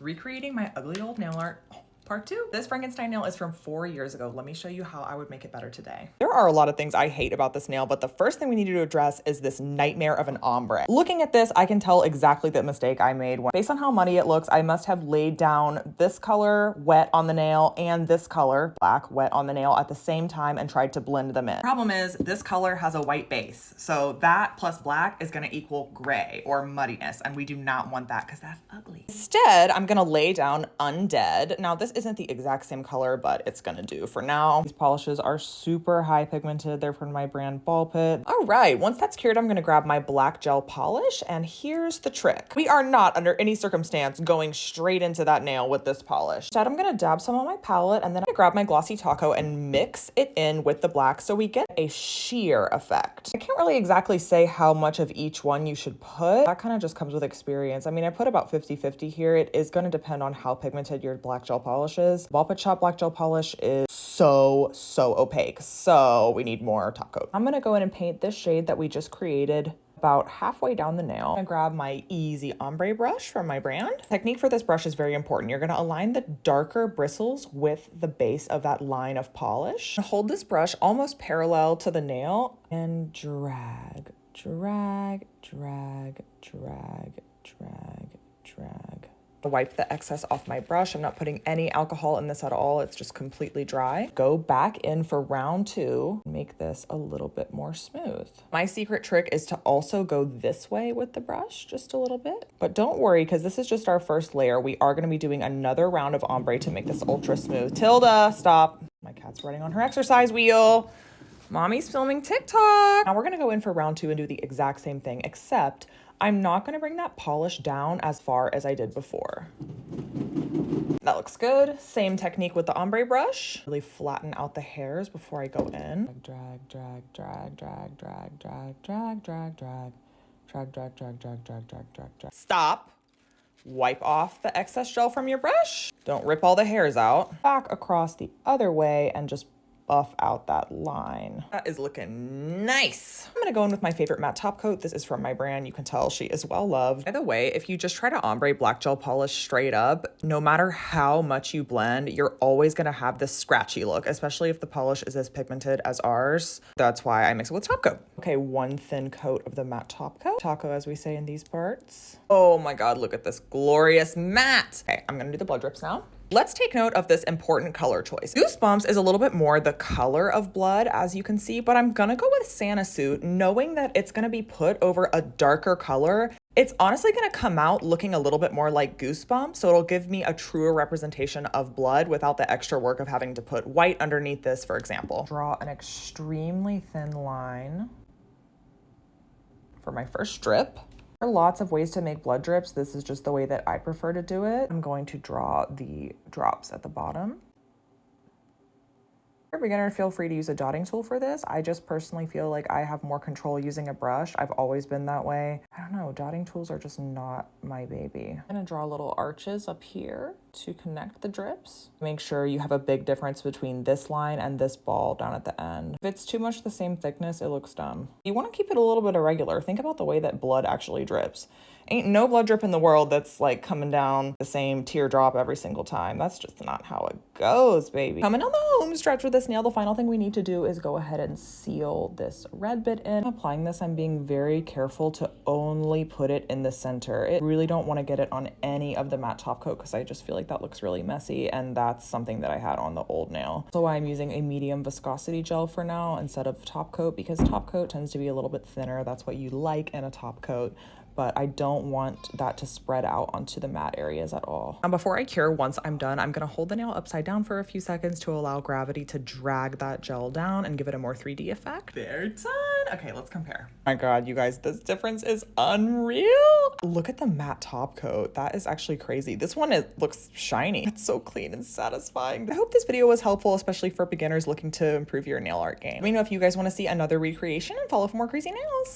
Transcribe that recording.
Recreating my ugly old nail art. Part 2. This Frankenstein nail is from 4 years ago. Let me show you how I would make it better today. There are a lot of things I hate about this nail, but the first thing we need to address is this nightmare of an ombre. Looking at this, I can tell exactly the mistake I made. Based on how muddy it looks, I must have laid down this color wet on the nail and this color, black, wet on the nail at the same time and tried to blend them in. Problem is, this color has a white base, so that plus black is gonna equal gray or muddiness, and we do not want that because that's ugly. Instead, I'm gonna lay down Undead. Now, this isn't the exact same color, but it's gonna do for now. These polishes are super high pigmented. They're from my brand Ball Pit. All right, once that's cured, I'm gonna grab my black gel polish, and here's the trick. We are not under any circumstance going straight into that nail with this polish. Instead, I'm gonna dab some on my palette, and then I'm gonna grab my glossy taco and mix it in with the black so we get a sheer effect. I can't really exactly say how much of each one you should put. That kind of just comes with experience. I mean, I put about 50-50 here. It is gonna depend on how pigmented your black gel polish is. Ball Pit Shop black gel polish is so opaque, so we need more top coat. I'm gonna go in and paint this shade that we just created about halfway down the nail. I'm gonna grab my easy ombre brush from my brand. Technique for this brush is very important. You're gonna align the darker bristles with the base of that line of polish. Hold this brush almost parallel to the nail and drag, drag, drag, drag, drag, drag. Wipe the excess off my brush. I'm not putting any alcohol in this at all. It's just completely dry. Go back in for round 2. Make this a little bit more smooth. My secret trick is to also go this way with the brush just a little bit. But don't worry, because this is just our first layer. We are going to be doing another round of ombre to make this ultra smooth. Tilda, stop. My cat's running on her exercise wheel. Mommy's filming TikTok. Now we're going to go in for round 2 and do the exact same thing, except I'm not going to bring that polish down as far as I did before. That looks good. Same technique with the ombre brush. Really flatten out the hairs before I go in. Drag, drag, drag, drag, drag, drag, drag, drag, drag, drag, drag, drag, drag, drag, drag, drag, drag. Stop. Wipe off the excess gel from your brush. Don't rip all the hairs out. Back across the other way and just buff out that line. That is looking nice. I'm gonna go in with my favorite matte top coat. This is from my brand. You can tell she is well loved. By the way, if you just try to ombre black gel polish straight up, no matter how much you blend, you're always gonna have this scratchy look, especially if the polish is as pigmented as ours. That's why I mix it with top coat. Okay, one thin coat of the matte top coat. Taco, as we say in these parts. Oh my God, look at this glorious matte. Okay, I'm gonna do the blood drips now. Let's take note of this important color choice. Goosebumps is a little bit more the color of blood, as you can see, but I'm gonna go with Santa Suit, knowing that it's gonna be put over a darker color. It's honestly gonna come out looking a little bit more like Goosebumps, so it'll give me a truer representation of blood without the extra work of having to put white underneath this, for example. Draw an extremely thin line for my first drip. There are lots of ways to make blood drips. This is just the way that I prefer to do it. I'm going to draw the drops at the bottom. If you're a beginner, feel free to use a dotting tool for this. I just personally feel like I have more control using a brush. I've always been that way. I don't know, dotting tools are just not my baby. I'm gonna draw little arches up here to connect the drips. Make sure you have a big difference between this line and this ball down at the end. If it's too much the same thickness, it looks dumb. You wanna keep it a little bit irregular. Think about the way that blood actually drips. Ain't no blood drip in the world that's like coming down the same teardrop every single time. That's just not how it goes, baby. Coming down the home stretch with this nail, the final thing we need to do is go ahead and seal this red bit in. Applying this, I'm being very careful to only put it in the center. I really don't want to get it on any of the matte top coat because I just feel like that looks really messy, and that's something that I had on the old nail. So I'm using a medium viscosity gel for now instead of top coat, because top coat tends to be a little bit thinner. That's what you like in a top coat, but I don't want that to spread out onto the matte areas at all. Now, before I cure, once I'm done, I'm gonna hold the nail upside down for a few seconds to allow gravity to drag that gel down and give it a more 3D effect. They're done. Okay, let's compare. My God, you guys, this difference is unreal. Look at the matte top coat. That is actually crazy. This one, it looks shiny. It's so clean and satisfying. I hope this video was helpful, especially for beginners looking to improve your nail art game. Let me know if you guys wanna see another recreation and follow for more crazy nails.